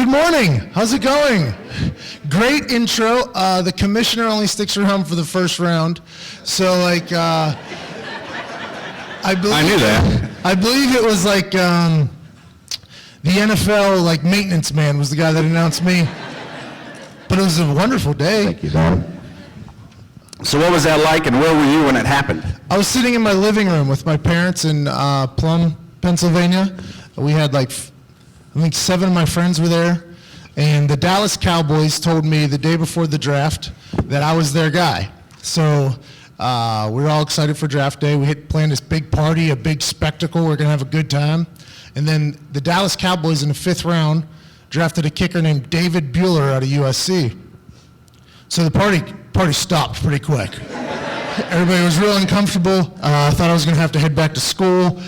Good morning. How's it going? Great intro. The commissioner only sticks around for the first round. So, I knew that. I believe it was the NFL maintenance man was the guy that announced me. But it was a wonderful day. Thank you, Don. So what was that like, and where were you when it happened? I was sitting in my living room with my parents in Plum, Pennsylvania. We had I think 7 of my friends were there, and the Dallas Cowboys told me the day before the draft that I was their guy. So we were all excited for draft day. We planned this big party, a big spectacle. We're going to have a good time. And then the Dallas Cowboys in the 5th round drafted a kicker named David Bueller out of USC. So the party stopped pretty quick. Everybody was real uncomfortable. I thought I was going to have to head back to school.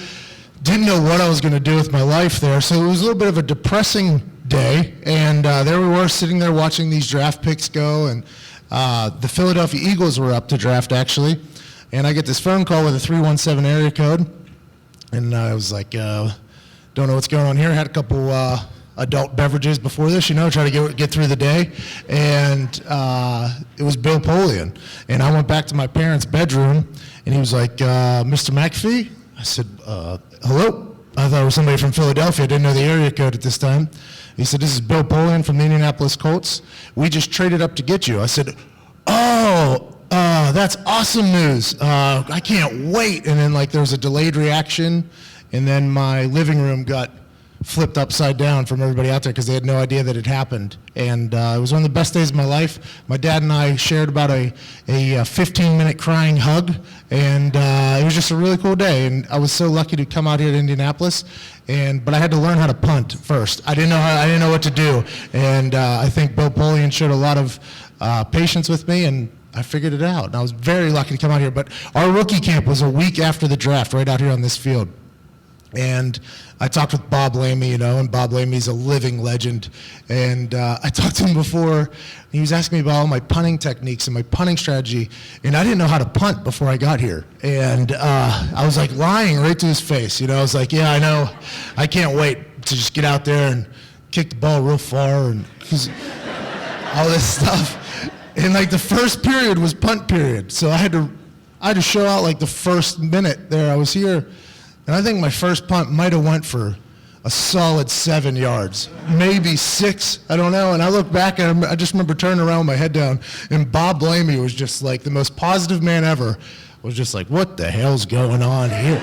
Didn't know what I was going to do with my life there. So it was a little bit of a depressing day. And there we were sitting there watching these draft picks go. And the Philadelphia Eagles were up to draft, actually. And I get this phone call with a 317 area code. And I was like, don't know what's going on here. Had a couple adult beverages before this, try to get through the day. And it was Bill Polian. And I went back to my parents' bedroom, and he was like, Mr. McAfee? I said, hello? I thought it was somebody from Philadelphia. I didn't know the area code at this time. He said, this is Bill Polian from the Indianapolis Colts. We just traded up to get you. I said, that's awesome news. I can't wait. And then there was a delayed reaction, and then my living room got flipped upside down from everybody out there because they had no idea that it happened. And it was one of the best days of my life. My dad and I shared about a 15-minute crying hug, and it was just a really cool day. And I was so lucky to come out here to Indianapolis, but I had to learn how to punt first. I didn't know what to do, and I think Bill Polian showed a lot of patience with me, and I figured it out. And I was very lucky to come out here. But our rookie camp was a week after the draft, right out here on this field. And I talked with Bob Lamey, and Bob Lamey's a living legend. And I talked to him before. He was asking me about all my punting techniques and my punting strategy. And I didn't know how to punt before I got here. And I was lying right to his face. I was like, yeah, I know. I can't wait to just get out there and kick the ball real far and all this stuff. And the first period was punt period. So I had to show out the first minute there I was here. And I think my first punt might have went for a solid 7 yards, maybe 6, I don't know. And I look back and I just remember turning around with my head down, and Bob Lamey was just the most positive man ever, was just what the hell's going on here?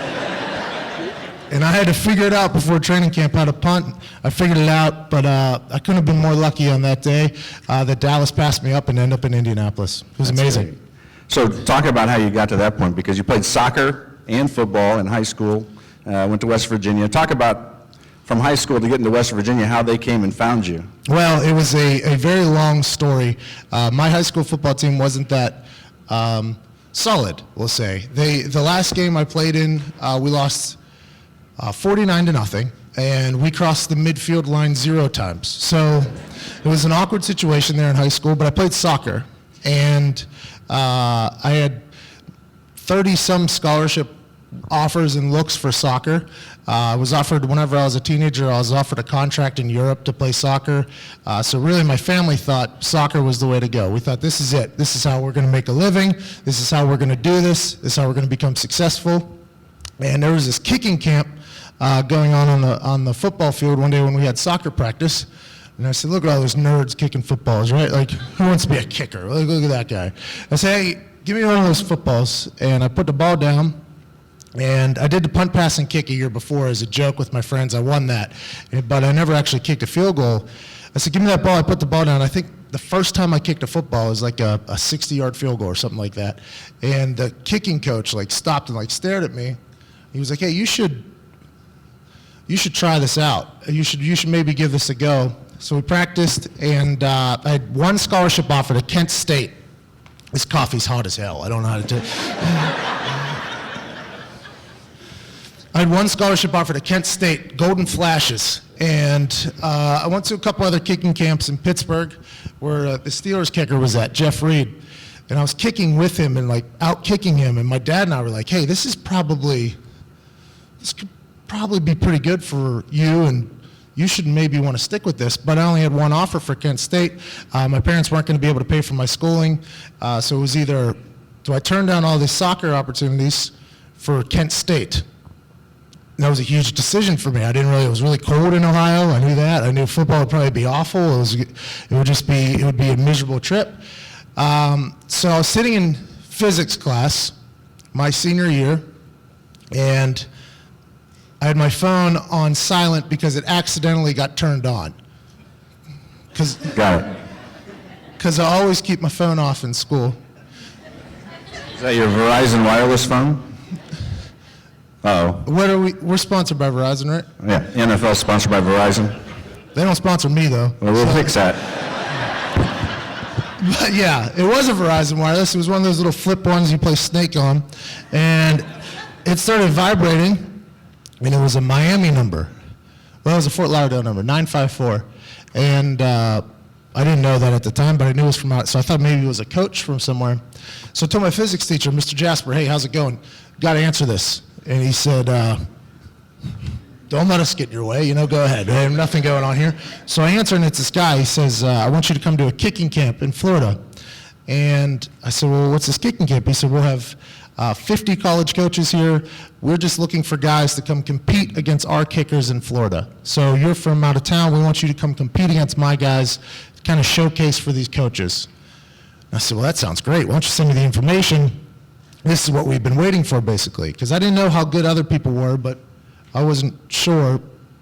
And I had to figure it out before training camp how to punt. I figured it out, but I couldn't have been more lucky on that day that Dallas passed me up and ended up in Indianapolis. It was amazing. Great. So talk about how you got to that point, because you played soccer and football in high school. Went to West Virginia. Talk about from high school to get into West Virginia, how they came and found you. Well, it was a very long story. My high school football team wasn't that solid, we'll say. The last game I played in, we lost 49-0, and we crossed the midfield line 0 times. So it was an awkward situation there in high school, but I played soccer, and I had 30-some scholarship offers and looks for soccer. I was offered, whenever I was a teenager, I was offered a contract in Europe to play soccer. So really my family thought soccer was the way to go. We thought, this is it. This is how we're going to make a living. This is how we're going to do this. This is how we're going to become successful. And there was this kicking camp going on the football field one day when we had soccer practice. And I said, look at all those nerds kicking footballs, right? Who wants to be a kicker? Look at that guy. I said, hey, give me one of those footballs. And I put the ball down. And I did the punt, pass, and kick a year before as a joke with my friends. I won that, but I never actually kicked a field goal. I said, give me that ball. I put the ball down. I think the first time I kicked a football was a 60-yard field goal or something like that. And the kicking coach stopped and stared at me. He was like, hey, you should try this out. You should maybe give this a go. So we practiced, and I had one scholarship offer to Kent State. This coffee's hot as hell. I don't know how to do it. I had one scholarship offer to Kent State, Golden Flashes, and I went to a couple other kicking camps in Pittsburgh where the Steelers kicker was at, Jeff Reed, and I was kicking with him and out-kicking him, and my dad and I were like, hey, this could probably be pretty good for you and you should maybe want to stick with this. But I only had one offer for Kent State. My parents weren't going to be able to pay for my schooling. So it was either, do I turn down all these soccer opportunities for Kent State? And that was a huge decision for me. It was really cold in Ohio. I knew that. I knew football would probably be awful. It would be a miserable trip. So I was sitting in physics class my senior year, and I had my phone on silent because it accidentally got turned on. Got it. Because I always keep my phone off in school. Is that your Verizon wireless phone? Uh-oh. We're sponsored by Verizon, right? Yeah, NFL sponsored by Verizon. They don't sponsor me, though. Well, we'll fix that. But yeah, it was a Verizon wireless. It was one of those little flip ones you play Snake on. And it started vibrating, and it was a Miami number. Well, it was a Fort Lauderdale number, 954. And I didn't know that at the time, but I knew it was from out. So I thought maybe it was a coach from somewhere. So I told my physics teacher, Mr. Jasper, hey, how's it going? Got to answer this. And he said, don't let us get in your way, go ahead. There's nothing going on here. So I answer, and it's this guy. He says, I want you to come to a kicking camp in Florida. And I said, well, what's this kicking camp? He said, we'll have 50 college coaches here. We're just looking for guys to come compete against our kickers in Florida. So you're from out of town. We want you to come compete against my guys, kind of showcase for these coaches. And I said, well, that sounds great. Why don't you send me the information? This is what we've been waiting for, basically, because I didn't know how good other people were, but I wasn't sure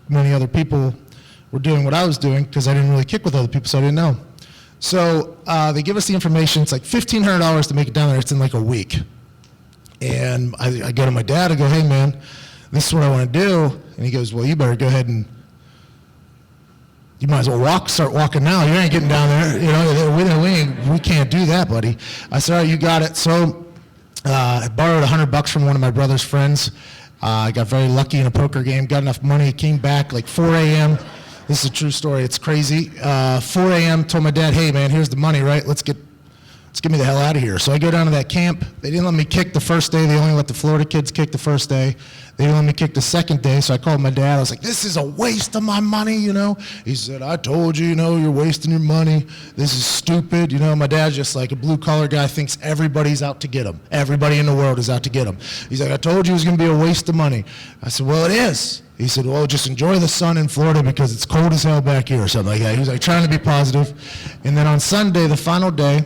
many other people were doing what I was doing because I didn't really kick with other people, so I didn't know. So they give us the information. It's like $1,500 to make it down there. It's in like a week. And I go to my dad. I go, hey, man, this is what I want to do. And he goes, well, you better go ahead and you might as well start walking now. You ain't getting down there. We can't do that, buddy. I said, all right, you got it. So I borrowed $100 from one of my brother's friends. I got very lucky in a poker game, got enough money, came back like 4 a.m. This is a true story, it's crazy. 4 a.m., told my dad, hey man, here's the money, right? Let's get me the hell out of here. So I go down to that camp. They didn't let me kick the first day. They only let the Florida kids kick the first day. They didn't let me kick the second day, so I called my dad. I was like, this is a waste of my money, He said, I told you, you're wasting your money. This is stupid. My dad's just like a blue-collar guy, thinks everybody's out to get him. Everybody in the world is out to get him. He's like, I told you it was going to be a waste of money. I said, well, it is. He said, well, just enjoy the sun in Florida because it's cold as hell back here, or something like that. He was like trying to be positive. And then on Sunday, the final day,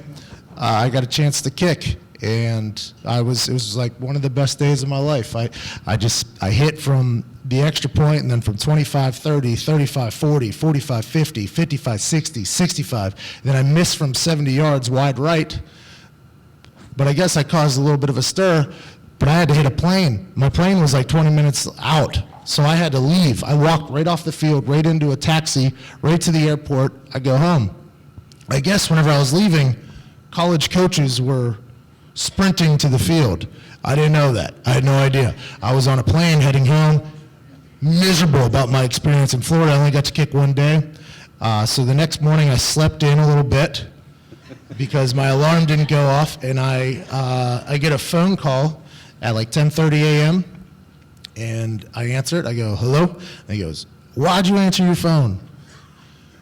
I got a chance to kick, and it was like one of the best days of my life. I hit from the extra point, and then from 25, 30, 35, 40, 45, 50, 55, 60, 65. Then I missed from 70 yards wide right, but I guess I caused a little bit of a stir, but I had to hit a plane. My plane was like 20 minutes out, so I had to leave. I walked right off the field, right into a taxi, right to the airport. I go home. I guess whenever I was leaving, college coaches were sprinting to the field. I didn't know that. I had no idea. I was on a plane heading home, miserable about my experience in Florida. I only got to kick one day. So the next morning I slept in a little bit because my alarm didn't go off, and I get a phone call at like 10:30 a.m. and I answer it. I go, hello? And he goes, why'd you answer your phone?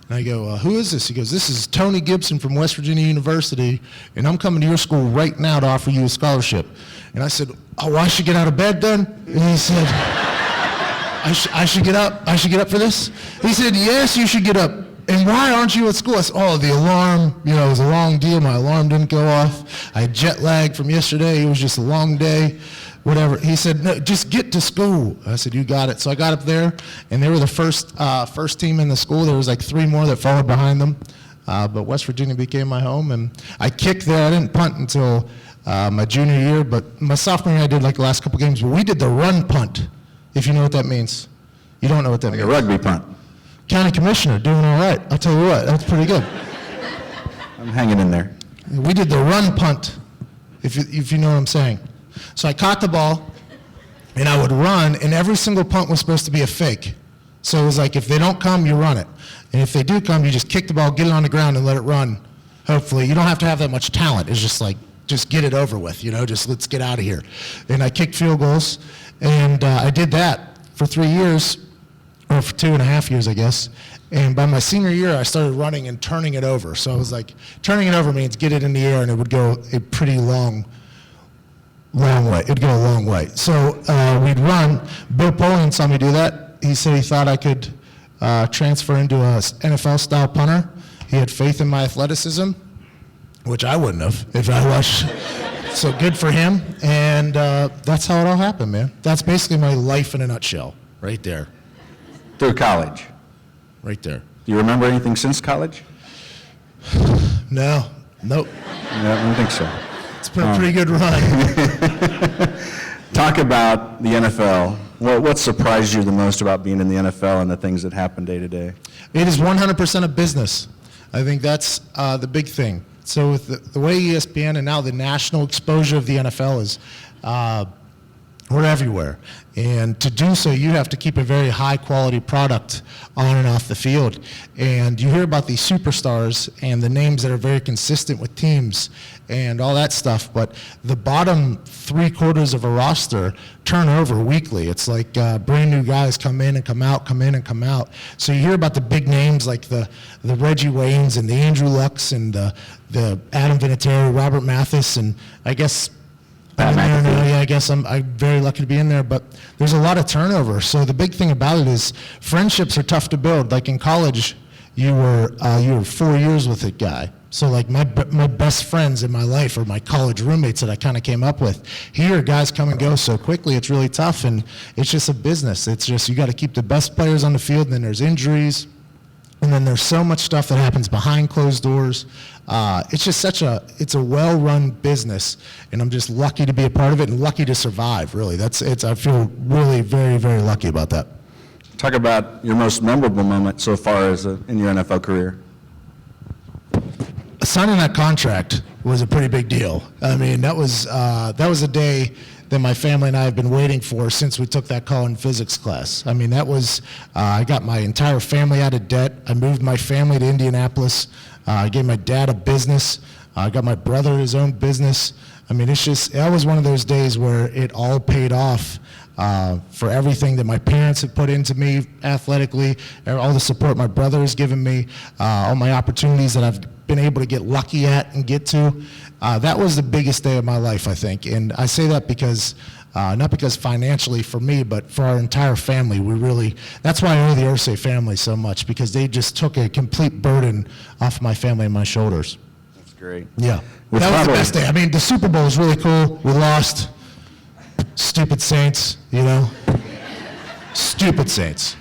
And I go, who is this? He goes, this is Tony Gibson from West Virginia University, and I'm coming to your school right now to offer you a scholarship. And I said, oh, I should get out of bed then? And he said, I should get up? I should get up for this? He said, yes, you should get up. And why aren't you at school? I said, oh, the alarm, it was a long deal. My alarm didn't go off. I had jet lag from yesterday. It was just a long day. Whatever. He said, no, just get to school. I said, you got it. So I got up there, and they were the first team in the school. There was like 3 more that followed behind them. But West Virginia became my home, and I kicked there. I didn't punt until my junior year, but my sophomore year I did like the last couple games. But we did the run punt, if you know what that means. You don't know what that means. Like a rugby punt. County commissioner, doing all right. I'll tell you what, that's pretty good. I'm hanging in there. We did the run punt, if you know what I'm saying. So I caught the ball, and I would run, and every single punt was supposed to be a fake. So it was like, if they don't come, you run it. And if they do come, you just kick the ball, get it on the ground, and let it run. Hopefully. You don't have to have that much talent. It's just like, just get it over with, just let's get out of here. And I kicked field goals, and I did that for 3 years. or for 2.5 years, I guess. And by my senior year, I started running and turning it over. So I was like, turning it over means get it in the air, and it would go a pretty long way. It'd go a long way. So we'd run. Bill Polian saw me do that. He said he thought I could transfer into a NFL-style punter. He had faith in my athleticism, which I wouldn't have if I was. So good for him. And that's how it all happened, man. That's basically my life in a nutshell, right there. Through college. Right there. Do you remember anything since college? No. Nope. No, I don't think so. It's been a pretty good run. Talk about the NFL. What surprised you the most about being in the NFL and the things that happen day to day? It is 100% a business. I think that's the big thing. So with the way ESPN and now the national exposure of the NFL is, we're everywhere. And to do so, you have to keep a very high quality product on and off the field. And you hear about these superstars and the names that are very consistent with teams and all that stuff, but the bottom 3/4 of a roster turn over weekly. It's like brand new guys come in and come out, come in and come out. So you hear about the big names like the Reggie Waynes and the Andrew Lucks and the Adam Vinatieri, Robert Mathis, and I guess I'm in there now. Yeah, I guess I'm very lucky to be in there, but there's a lot of turnover. So the big thing about it is friendships are tough to build. Like in college, you were 4 years with a guy. So like my best friends in my life are my college roommates that I kind of came up with. Here, guys come and go so quickly, it's really tough, and it's just a business. It's just you got to keep the best players on the field, and then there's injuries. And then there's so much stuff that happens behind closed doors. It's just it's a well-run business, and I'm just lucky to be a part of it and lucky to survive, really. I feel really very, very lucky about that. Talk about your most memorable moment so far as in your NFL career. Signing that contract was a pretty big deal. I mean, that was a day that my family and I have been waiting for since we took that call in physics class. I mean, that was, I got my entire family out of debt. I moved my family to Indianapolis. I gave my dad a business. I got my brother his own business. I mean, that was one of those days where it all paid off for everything that my parents have put into me athletically, all the support my brother has given me, all my opportunities that I've been able to get lucky at and get to. That was the biggest day of my life, I think. And I say that because, not because financially for me, but for our entire family. That's why I owe the Ursay family so much, because they just took a complete burden off my family and my shoulders. That's great. Yeah. That was the best day. I mean, the Super Bowl was really cool. We lost. Stupid Saints, you know? Stupid Saints.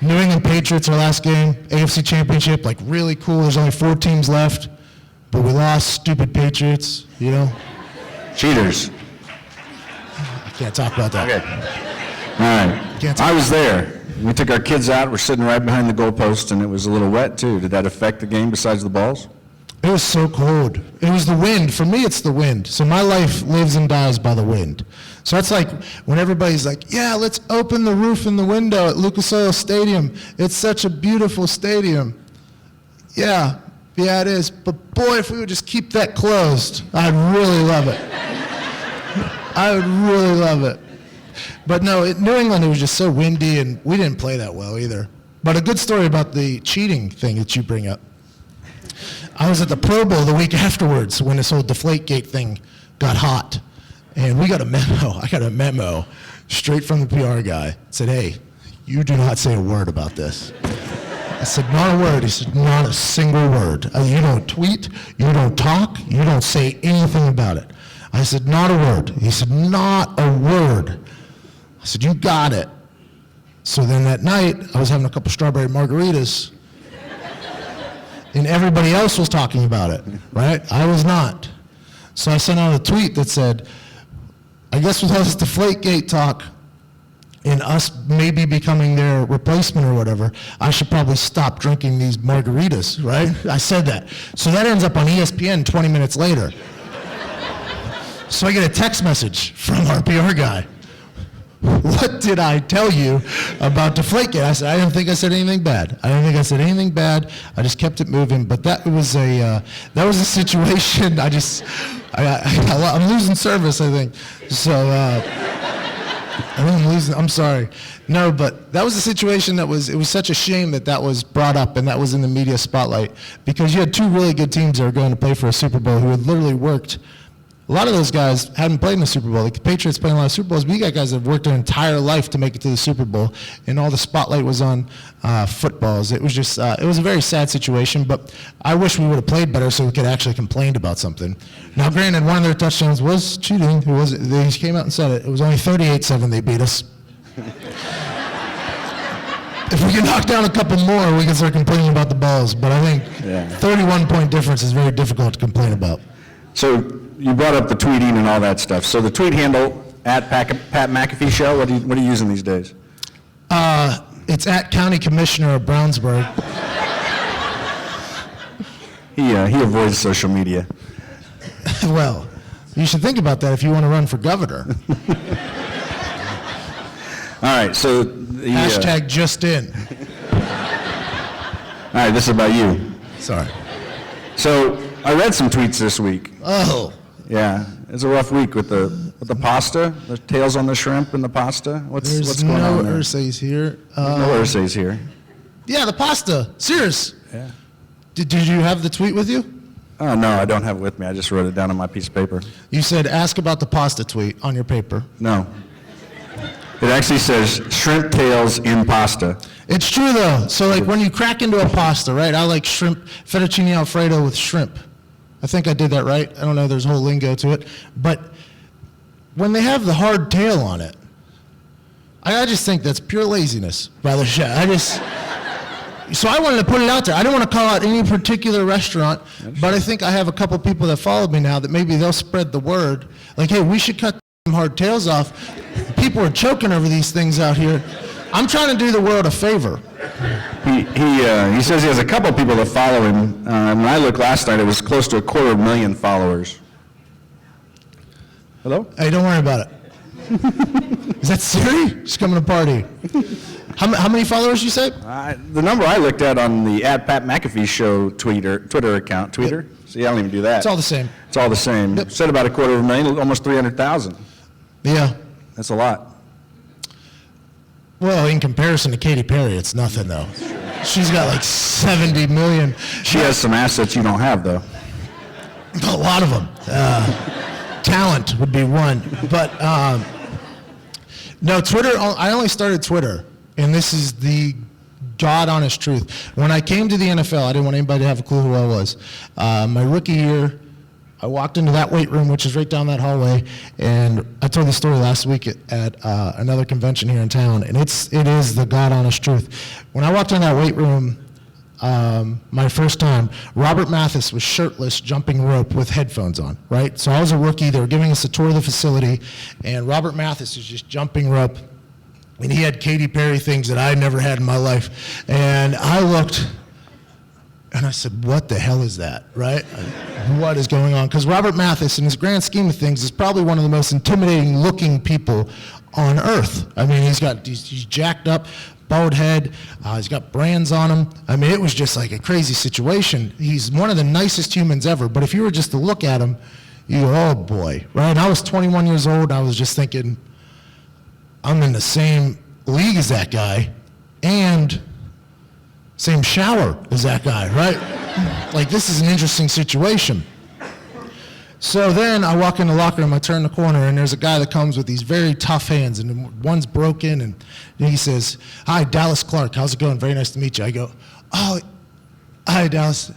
New England Patriots, our last game, AFC Championship, like really cool. There's only 4 teams left, but we lost. Stupid Patriots, you know? Cheaters. I can't talk about that. Okay. All right. I was there. We took our kids out. We're sitting right behind the goalpost, and it was a little wet, too. Did that affect the game besides the balls? It was so cold. It was the wind. For me, it's the wind. So my life lives and dies by the wind. So that's like when everybody's like, yeah, let's open the roof and the window at Lucas Oil Stadium. It's such a beautiful stadium. Yeah, it is. But boy, if we would just keep that closed, I'd really love it. I would really love it. But no, New England, it was just so windy, and we didn't play that well either. But a good story about the cheating thing that you bring up. I was at the Pro Bowl the week afterwards when this whole Deflategate thing got hot. And we got a memo. I got a memo straight from the PR guy. It said, hey, you do not say a word about this. I said, not a word. He said, not a single word. You don't tweet. You don't talk. You don't say anything about it. I said, not a word. He said, not a word. I said, you got it. So then that night, I was having a couple strawberry margaritas. And everybody else was talking about it, right? I was not. So I sent out a tweet that said, I guess with all this Deflategate talk and us maybe becoming their replacement or whatever, I should probably stop drinking these margaritas, right? I said that. So that ends up on ESPN 20 minutes later. So I get a text message from our PR guy. What did I tell you about Deflategate? I said, I didn't think I said anything bad. I just kept it moving. But that was a situation. I'm losing service, I think. So I didn't lose. I'm sorry. No, but that was a situation it was such a shame that was brought up and that was in the media spotlight because you had two really good teams that were going to play for a Super Bowl who had literally worked. A lot of those guys hadn't played in the Super Bowl. Like the Patriots playing a lot of Super Bowls, but you got guys that have worked their entire life to make it to the Super Bowl, and all the spotlight was on footballs. It was just, it was a very sad situation, but I wish we would have played better so we could actually complain about something. Now, granted, one of their touchdowns was cheating. They came out and said it. It was only 38-7 they beat us. If we can knock down a couple more, we can start complaining about the balls, but I think 31-point difference is very difficult to complain about. So you brought up the tweeting and all that stuff. So the tweet handle at Pat McAfee Show, what are you using these days? It's at County Commissioner of Brownsburg. He avoids social media. Well, you should think about that if you want to run for governor. All right, so Hashtag just in. All right, this is about you. Sorry. So I read some tweets this week. Oh. Yeah, it's a rough week with the pasta, the tails on the shrimp and the pasta. What's going on there? There's no Ursays here. No Ursays here. Yeah, the pasta. Serious. Yeah. Did you have the tweet with you? Oh, no, I don't have it with me. I just wrote it down on my piece of paper. You said ask about the pasta tweet on your paper. No. It actually says shrimp tails in pasta. It's true, though. So, like, when you crack into a pasta, right, I like shrimp, fettuccine Alfredo with shrimp. I think I did that right. I don't know. There's a whole lingo to it. But when they have the hard tail on it, I just think that's pure laziness, rather. So I wanted to put it out there. I don't want to call out any particular restaurant, but I think I have a couple people that follow me now that maybe they'll spread the word. Like, hey, we should cut them hard tails off. People are choking over these things out here. I'm trying to do the world a favor. He says he has a couple people that follow him. When I looked last night, it was close to 250,000 followers. Hello? Hey, don't worry about it. Is that Siri? She's coming to party. How many followers you say? The number I looked at on the at Pat McAfee Show Twitter account. Twitter? See, I don't even do that. It's all the same. It's all the same. Yep. Said about 250,000, almost 300,000. Yeah. That's a lot. Well, in comparison to Katy Perry, it's nothing, though. She's got like 70 million. She has some assets you don't have, though. A lot of them. Talent would be one. But no, Twitter, I only started Twitter, and this is the God-honest truth. When I came to the NFL, I didn't want anybody to have a clue who I was. My rookie year, I walked into that weight room, which is right down that hallway, and I told the story last week at another convention here in town, and it is the God-honest truth. When I walked in that weight room my first time, Robert Mathis was shirtless jumping rope with headphones on, right? So I was a rookie. They were giving us a tour of the facility, and Robert Mathis was just jumping rope, and he had Katy Perry things that I never had in my life. And I looked, and I said, what the hell is that, right? What is going on? Because Robert Mathis, in his grand scheme of things, is probably one of the most intimidating looking people on earth. I mean, he's jacked up, bald head, he's got brands on him. I mean, it was just like a crazy situation. He's one of the nicest humans ever, but if you were just to look at him, you go, oh boy, right? And I was 21 years old, and I was just thinking, I'm in the same league as that guy, and same shower as that guy, right? Like, this is an interesting situation. So then I walk in the locker room, I turn the corner, and there's a guy that comes with these very tough hands, and one's broken, and he says, hi, Dallas Clark, how's it going? Very nice to meet you. I go, oh, hi, Dallas.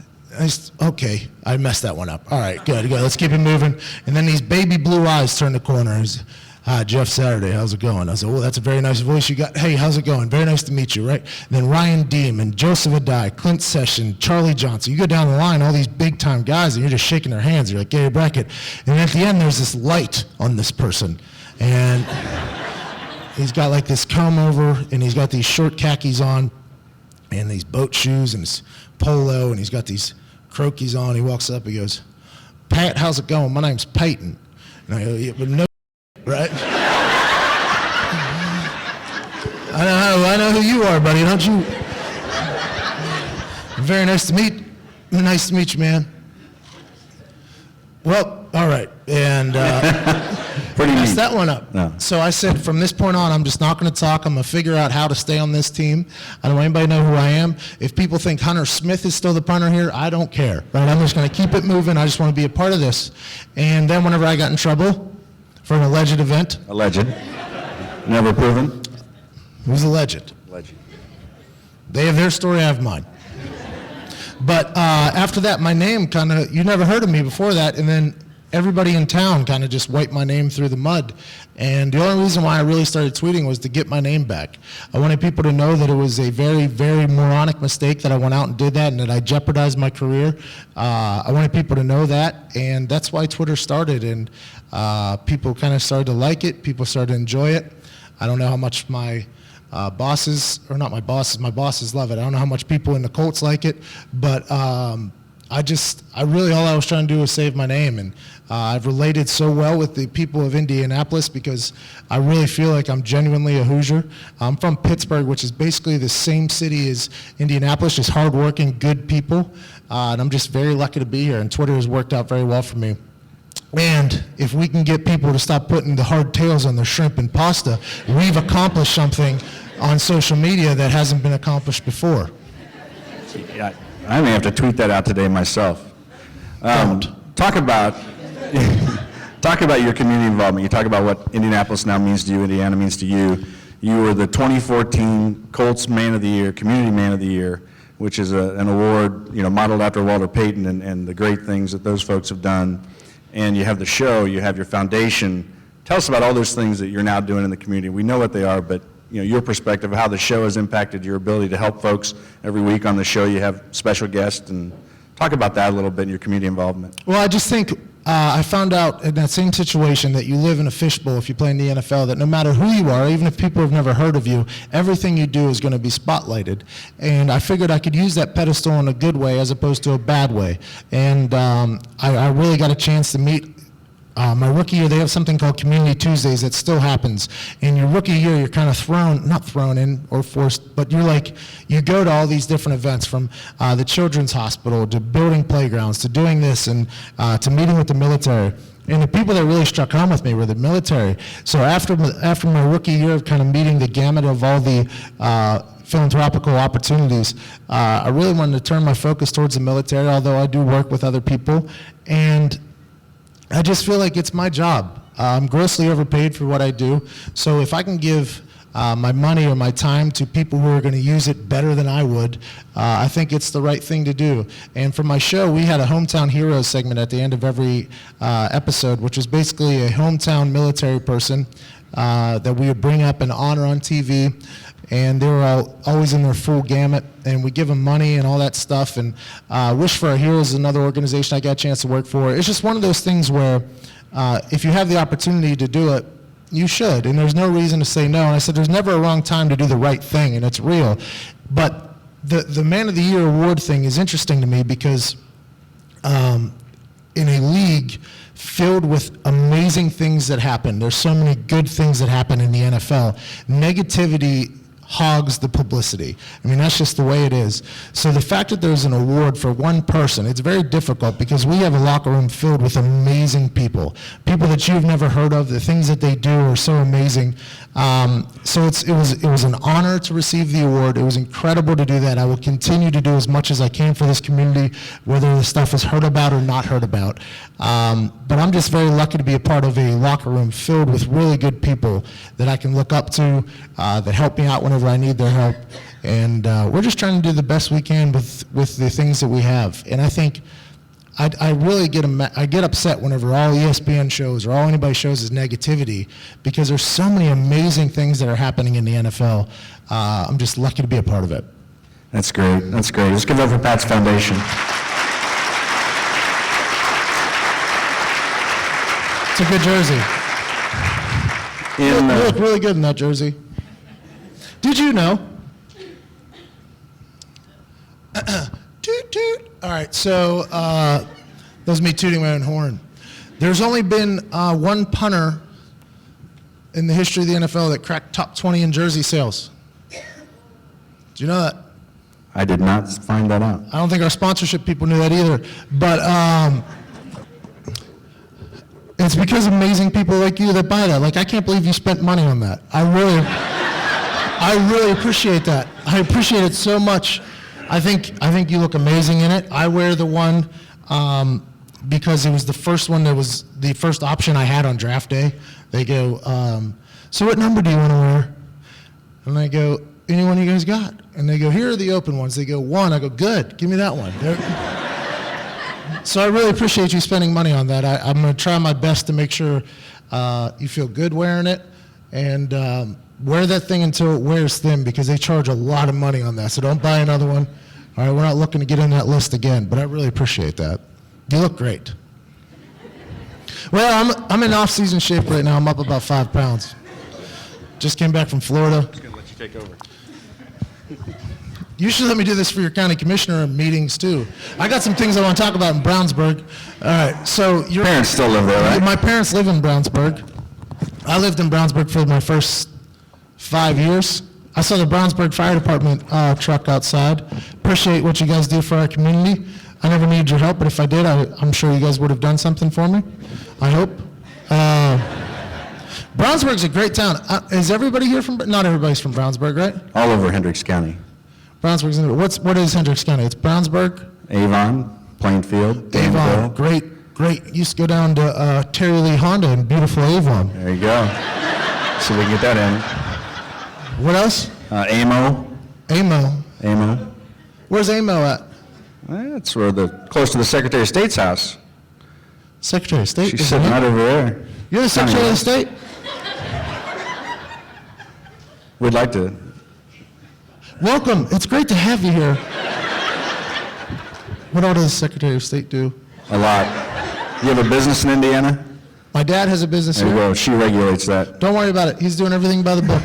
Okay, I messed that one up. All right, good, let's keep it moving. And then these baby blue eyes turn the corner. He's, hi, Jeff Saturday, how's it going? I said, well, that's a very nice voice you got. Hey, how's it going? Very nice to meet you, right? And then Ryan Deem and Joseph Adai, Clint Session, Charlie Johnson. You go down the line, all these big-time guys, and you're just shaking their hands. You're like, Gary Brackett. And at the end, there's this light on this person. And he's got like this comb over, and he's got these short khakis on, and these boat shoes, and his polo, and he's got these croquis on. He walks up, he goes, Pat, how's it going? My name's Peyton. And I go, yeah, but no, right? I know who you are, buddy, don't you? Very nice to meet you, man. Well, all right. And Pretty messed neat. that one up. No. So I said, from this point on, I'm just not going to talk. I'm going to figure out how to stay on this team. I don't want anybody to know who I am. If people think Hunter Smith is still the punter here, I don't care. Right? I'm just going to keep it moving. I just want to be a part of this. And then whenever I got in trouble for an alleged event, Alleged. Never proven. it was alleged. Alleged. They have their story, I have mine. But after that, my name kind of, you never heard of me before that, and then everybody in town kind of just wiped my name through the mud. And the only reason why I really started tweeting was to get my name back. I wanted people to know that it was a very, very moronic mistake that I went out and did that and that I jeopardized my career. I wanted people to know that, and that's why Twitter started. And people kind of started to like it. People started to enjoy it. I don't know how much my bosses, or not my bosses love it. I don't know how much people in the Colts like it, but I really, all I was trying to do was save my name. And I've related so well with the people of Indianapolis because I really feel like I'm genuinely a Hoosier. I'm from Pittsburgh, which is basically the same city as Indianapolis, just hardworking, good people. And I'm just very lucky to be here, and Twitter has worked out very well for me. And if we can get people to stop putting the hard tails on their shrimp and pasta, we've accomplished something on social media that hasn't been accomplished before. Yeah, I may have to tweet that out today myself. Talk about your community involvement. You talk about what Indianapolis now means to you, Indiana means to you. You were the 2014 Colts Man of the Year, Community Man of the Year, which is an award, modeled after Walter Payton and the great things that those folks have done. And you have the show, you have your foundation. Tell us about all those things that you're now doing in the community. We know what they are, but your perspective of how the show has impacted your ability to help folks every week on the show. You have special guests, and talk about that a little bit in your community involvement. Well, I just think I found out in that same situation that you live in a fishbowl if you play in the NFL, that no matter who you are, even if people have never heard of you, everything you do is going to be spotlighted. And I figured I could use that pedestal in a good way as opposed to a bad way. And I really got a chance to meet my rookie year. They have something called Community Tuesdays that still happens. In your rookie year, you're kind of not thrown in or forced, but you go to all these different events, from the Children's Hospital to building playgrounds to doing this and to meeting with the military. And the people that really struck home with me were the military. So after my rookie year of kind of meeting the gamut of all the philanthropical opportunities, I really wanted to turn my focus towards the military, although I do work with other people. And I just feel like it's my job. I'm grossly overpaid for what I do. So if I can give my money or my time to people who are going to use it better than I would, I think it's the right thing to do. And for my show, we had a Hometown Heroes segment at the end of every episode, which was basically a hometown military person that we would bring up and honor on TV. And they were always in their full gamut, and we give them money and all that stuff. And Wish for Our Heroes is another organization I got a chance to work for. It's just one of those things where if you have the opportunity to do it, you should, and there's no reason to say no. And I said there's never a wrong time to do the right thing, and it's real. But the Man of the Year award thing is interesting to me because in a league filled with amazing things that happen, there's so many good things that happen in the NFL, negativity hogs the publicity. I mean, that's just the way it is. So the fact that there's an award for one person, it's very difficult because we have a locker room filled with amazing people that you've never heard of. The things that they do are so amazing. So it was an honor to receive the award. It was incredible to do that. I will continue to do as much as I can for this community, whether the stuff is heard about or not heard about. But I'm just very lucky to be a part of a locker room filled with really good people that I can look up to, that help me out whenever I need their help. And we're just trying to do the best we can with the things that we have. And I think I really get upset whenever all ESPN shows or all anybody shows is negativity, because there's so many amazing things that are happening in the NFL. I'm just lucky to be a part of it. That's great. That's great. Let's give it up for Pat's Foundation. It's a good jersey. You look really good in that jersey. Did you know? Toot, toot. All right, so that was me tooting my own horn. There's only been one punter in the history of the NFL that cracked top 20 in jersey sales. Do you know that? I did not find that out. I don't think our sponsorship people knew that either. But it's because of amazing people like you that buy that. Like, I can't believe you spent money on that. I really appreciate that. I appreciate it so much. I think you look amazing in it. I wear the one because it was the first one that was the first option I had on draft day. They go, so what number do you want to wear? And I go, any one you guys got? And they go, here are the open ones. They go, 1. I go, good, give me that one. So I really appreciate you spending money on that. I'm going to try my best to make sure you feel good wearing it, and wear that thing until it wears thin, because they charge a lot of money on that. So don't buy another one. All right, we're not looking to get on that list again, but I really appreciate that. You look great. Well, I'm in off-season shape right now. I'm up about 5 pounds. Just came back from Florida. I'm just going to let you take over. You should let me do this for your county commissioner meetings, too. I got some things I want to talk about in Brownsburg. All right, so your Parents still live there, right? My parents live in Brownsburg. I lived in Brownsburg for my first 5 years. I saw the Brownsburg Fire Department truck outside. Appreciate what you guys do for our community. I never needed your help, but if I did, I'm sure you guys would have done something for me. I hope. Brownsburg's a great town. Is everybody here from? Not everybody's from Brownsburg, right? All over Hendricks County. Brownsburg's what is Hendricks County? It's Brownsburg, Avon, Plainfield, Avon. Danville. Great. Used to go down to Terry Lee Honda in beautiful Avon. There you go. See if we can get that in. What else? Amo. Amo. Where's Amo at? That's close to the Secretary of State's house. Secretary of State? She's sitting right over there. You're the Secretary of State? We'd like to. Welcome. It's great to have you here. What all does the Secretary of State do? A lot. You have a business in Indiana? My dad has a business There you here. go. She regulates that. Don't worry about it. He's doing everything by the book.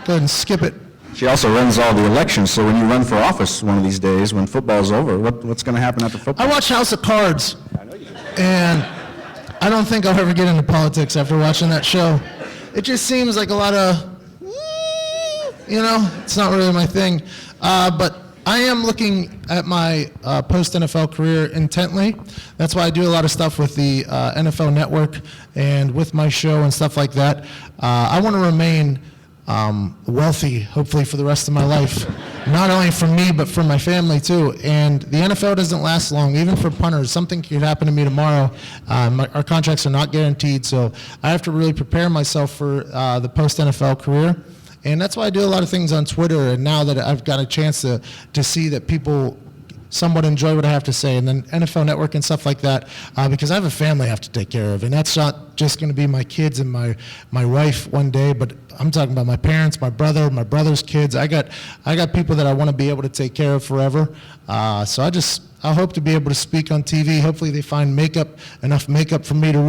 Go ahead and skip it. She also runs all the elections, so when you run for office one of these days, when football's over, what's going to happen after football? I watch House of Cards, and I don't think I'll ever get into politics after watching that show. It just seems like a lot of, it's not really my thing. But I am looking at my post-NFL career intently. That's why I do a lot of stuff with the NFL Network and with my show and stuff like that. I want to remain wealthy, hopefully, for the rest of my life. Not only for me, but for my family, too. And the NFL doesn't last long, even for punters. Something could happen to me tomorrow. Our contracts are not guaranteed, so I have to really prepare myself for the post-NFL career. And that's why I do a lot of things on Twitter, and now that I've got a chance to see that people somewhat enjoy what I have to say, and then NFL Network and stuff like that, because I have a family I have to take care of, and that's not just going to be my kids and my wife one day, but I'm talking about my parents, my brother, my brother's kids. I got people that I want to be able to take care of forever. So I hope to be able to speak on TV. Hopefully they find enough makeup for me to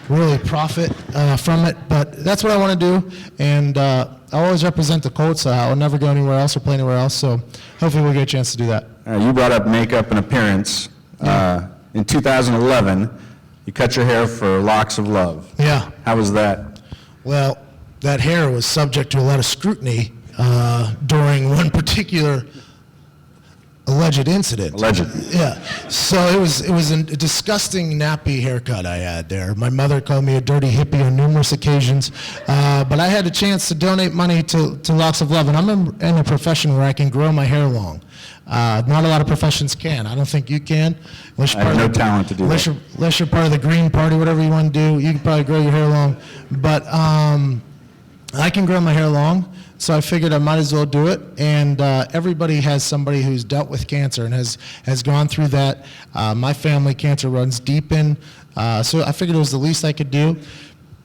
really profit from it. But that's what I want to do, and I always represent the Colts. So I'll never go anywhere else or play anywhere else. So hopefully we'll get a chance to do that. You brought up makeup and appearance. In 2011, you cut your hair for Locks of Love. Yeah. How was that? Well, that hair was subject to a lot of scrutiny during one particular alleged incident. Alleged. Yeah. So it was a disgusting nappy haircut I had there. My mother called me a dirty hippie on numerous occasions, but I had a chance to donate money to Locks of Love, and I'm in a profession where I can grow my hair long. Not a lot of professions can. I don't think you can. I have no talent to do that. Unless you're part of the Green Party, whatever you want to do, you can probably grow your hair long. But I can grow my hair long, so I figured I might as well do it. And everybody has somebody who's dealt with cancer and has gone through that. My family, cancer runs deep in, so I figured it was the least I could do.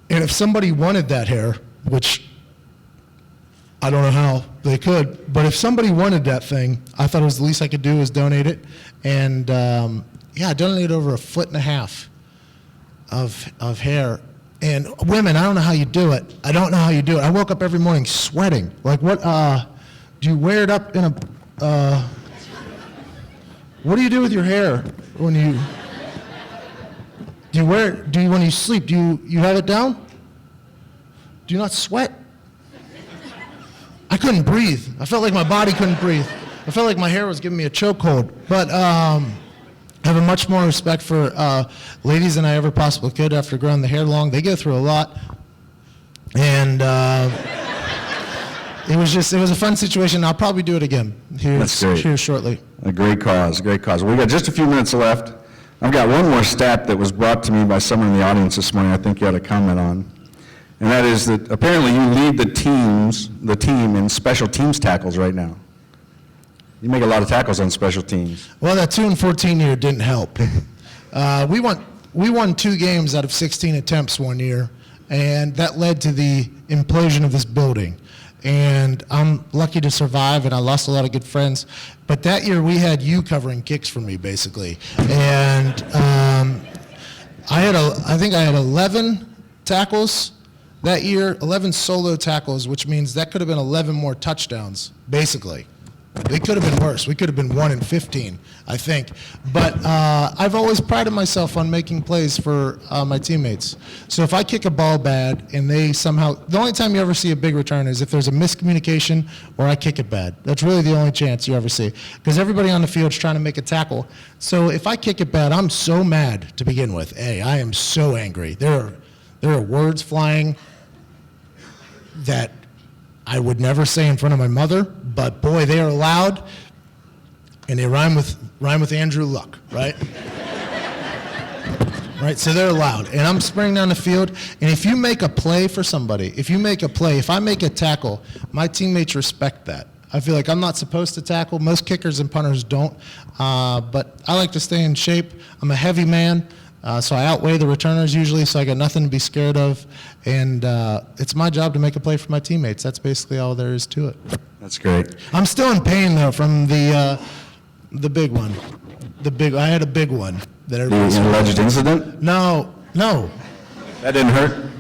And if somebody wanted that hair, which I don't know how they could, but if somebody wanted that thing, I thought it was the least I could do was donate it. And I donated over 1.5 feet of hair. And women, I don't know how you do it. I woke up every morning sweating. Like, what, do you wear it up in a, what do you do with your hair when you wear it, when you sleep, do you have it down? Do you not sweat? I couldn't breathe. I felt like my body couldn't breathe. I felt like my hair was giving me a chokehold. But I have a much more respect for ladies than I ever possibly could after growing the hair long. They go through a lot. And it was a fun situation. I'll probably do it again here shortly. A great cause, great cause. Well, we got just a few minutes left. I've got one more stat that was brought to me by someone in the audience this morning I think you had a comment on. And that is that apparently you lead the team in special teams tackles right now. You make a lot of tackles on special teams. Well, that 2-14 year didn't help. We won 2 games out of 16 attempts one year, and that led to the implosion of this building. And I'm lucky to survive, and I lost a lot of good friends. But that year we had you covering kicks for me, basically. And I think I had 11 tackles that year, 11 solo tackles, which means that could have been 11 more touchdowns, basically. It could have been worse. We could have been 1-15, I think. But I've always prided myself on making plays for my teammates. So if I kick a ball bad and they somehow, the only time you ever see a big return is if there's a miscommunication or I kick it bad. That's really the only chance you ever see. Because everybody on the field is trying to make a tackle. So if I kick it bad, I'm so mad to begin with. I am so angry. There are words flying that I would never say in front of my mother, but boy, they are loud, and they rhyme with Andrew Luck, right? Right, so they're loud, and I'm sprinting down the field, and if you make a play for somebody, if I make a tackle, my teammates respect that. I feel like I'm not supposed to tackle. Most kickers and punters don't, but I like to stay in shape. I'm a heavy man. So I outweigh the returners usually, so I got nothing to be scared of. And it's my job to make a play for my teammates. That's basically all there is to it. That's great. I'm still in pain, though, from the big one. I had a big one. That everybody's The alleged incident? No. That didn't hurt?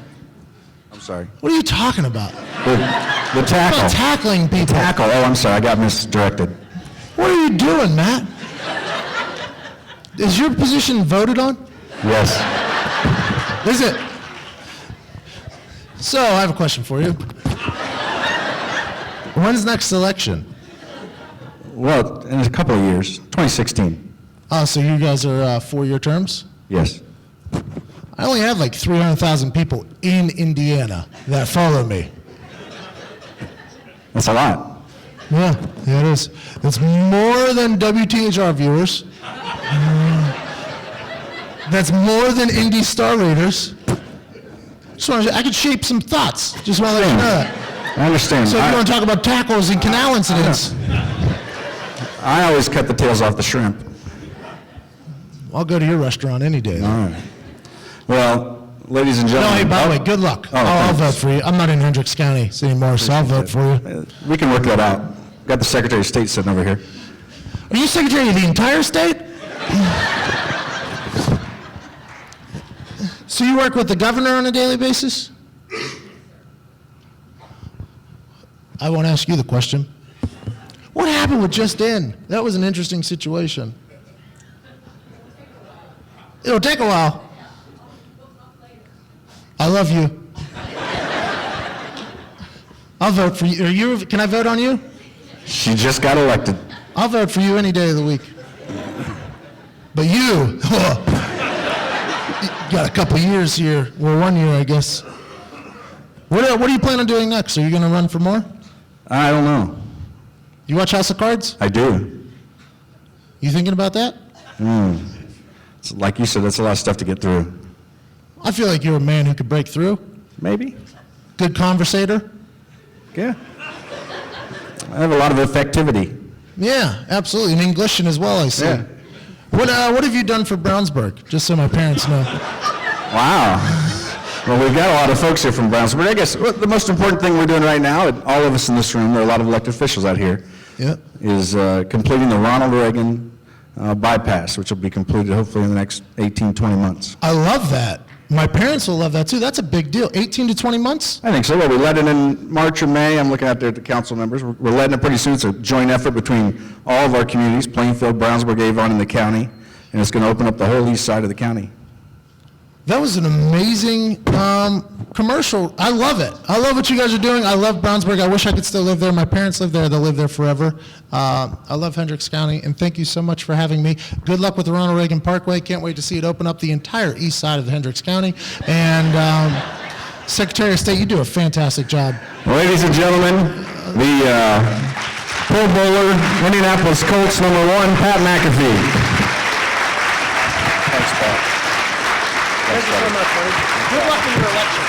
I'm sorry. What are you talking about? The tackle. I'm not tackling people. Tackle. Oh, I'm sorry. I got misdirected. What are you doing, Matt? Is your position voted on? Yes. Is it? So, I have a question for you. When's next election? Well, in a couple of years. 2016. Oh, so you guys are 4-year terms? Yes. I only have like 300,000 people in Indiana that follow me. That's a lot. Yeah, it is. It's more than WTHR viewers. That's more than Indy Star Raiders. I could shape some thoughts. Just want to let you know that. I understand. So if you want to talk about tackles and canal incidents, I always cut the tails off the shrimp. I'll go to your restaurant any day. All right. Well, ladies and No, gentlemen. hey, by the way, good luck. I'll vote for you. I'm not in Hendricks County anymore, so I'll vote for you. We can work that out. Got the Secretary of State sitting over here. Are you Secretary of the entire state? So you work with the governor on a daily basis? I won't ask you the question. What happened with Just In? That was an interesting situation. It'll take a while. I love you. I'll vote for you. Can I vote on you? She just got elected. I'll vote for you any day of the week. But you, you got a couple years here. Well, 1 year, I guess. What do you plan on doing next? Are you going to run for more? I don't know. You watch House of Cards? I do. You thinking about that? Like you said, that's a lot of stuff to get through. I feel like you're a man who could break through. Maybe. Good conversator. Yeah. I have a lot of effectivity. Yeah, absolutely. And English as well, I see. Yeah. What have you done for Brownsburg? Just so my parents know. Wow. Well, we've got a lot of folks here from Brownsburg. I guess the most important thing we're doing right now, all of us in this room, there are a lot of elected officials out here, is completing the Ronald Reagan bypass, which will be completed hopefully in the next 18, 20 months. I love that. My parents will love that too. That's a big deal. 18 to 20 months? I think so. Well, we let it in March or May. I'm looking out there at the council members. We're letting it pretty soon. It's a joint effort between all of our communities, Plainfield, Brownsburg, Avon, and the county, and it's going to open up the whole east side of the county. That was an amazing commercial. I love it. I love what you guys are doing. I love Brownsburg. I wish I could still live there. My parents live there. They'll live there forever. I love Hendricks County, and thank you so much for having me. Good luck with the Ronald Reagan Parkway. Can't wait to see it open up the entire east side of Hendricks County. And Secretary of State, you do a fantastic job. Ladies and gentlemen, the Pro Bowler, Indianapolis Colts, #1, Pat McAfee. Thanks, Pat. Thank you so much, buddy. Good luck in your election.